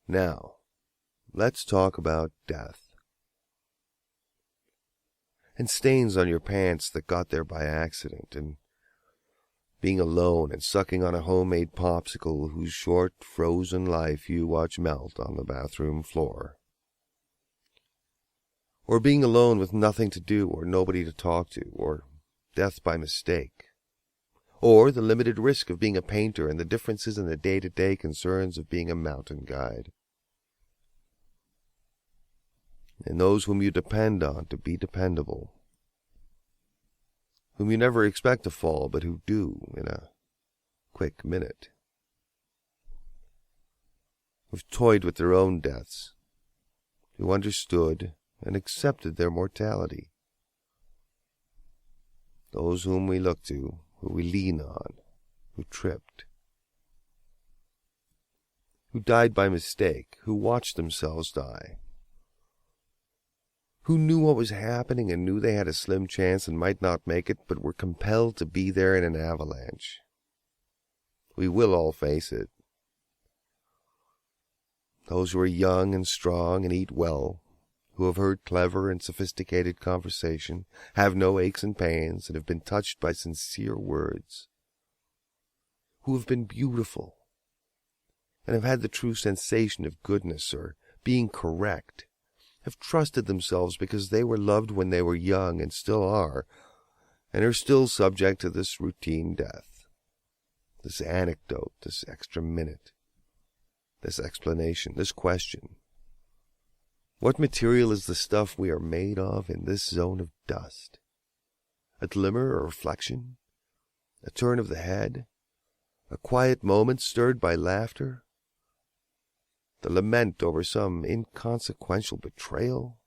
Now, let's talk about death. And stains on your pants that got there by accident, and being alone and sucking on a homemade popsicle whose short, frozen life you watch melt on the bathroom floor. Or being alone with nothing to do or nobody to talk to, or death by mistake. Or the limited risk of being a painter and the differences in the day-to-day concerns of being a mountain guide. And those whom you depend on to be dependable, whom you never expect to fall, but who do in a quick minute, who've toyed with their own deaths, who understood and accepted their mortality, those whom we look to, who we lean on, who tripped, who died by mistake, who watched themselves die, who knew what was happening and knew they had a slim chance and might not make it, but were compelled to be there in an avalanche. We will all face it. Those who are young and strong and eat well, who have heard clever and sophisticated conversation, have no aches and pains, and have been touched by sincere words, who have been beautiful, and have had the true sensation of goodness or being correct, have trusted themselves because they were loved when they were young and still are, and are still subject to this routine death, this anecdote, this extra minute, this explanation, this question. What material is the stuff we are made of in this zone of dust? A glimmer or reflection? A turn of the head? A quiet moment stirred by laughter? The lament over some inconsequential betrayal?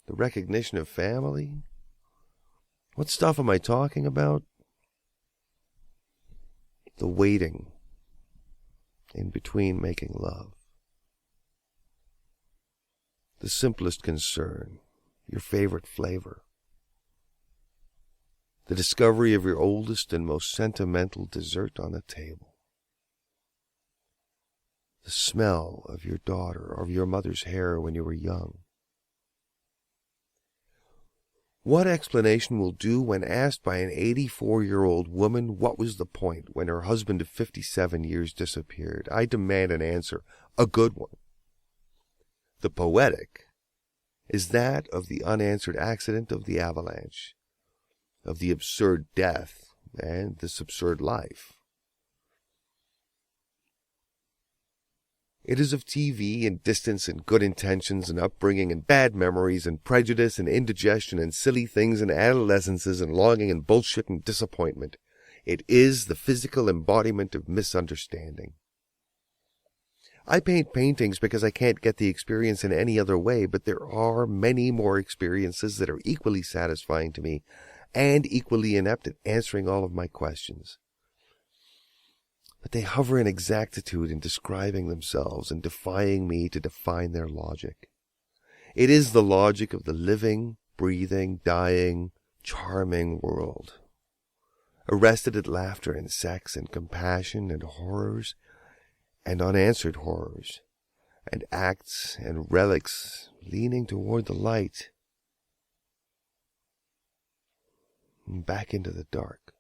The recognition of family? What stuff am I talking about? The waiting in between making love. The simplest concern, your favorite flavor. The discovery of your oldest and most sentimental dessert on the table. The smell of your daughter or of your mother's hair when you were young. What explanation will do when asked by an 84-year-old woman what was the point when her husband of 57 years disappeared? I demand an answer, a good one. The poetic is that of the unanswered accident of the avalanche, of the absurd death and this absurd life. It is of TV and distance and good intentions and upbringing and bad memories and prejudice and indigestion and silly things and adolescences and longing and bullshit and disappointment. It is the physical embodiment of misunderstanding. I paint paintings because I can't get the experience in any other way, but there are many more experiences that are equally satisfying to me and equally inept at answering all of my questions. But they hover in exactitude in describing themselves and defying me to define their logic. It is the logic of the living, breathing, dying, charming world, arrested at laughter and sex and compassion and horrors and unanswered horrors, and acts and relics leaning toward the light and back into the dark.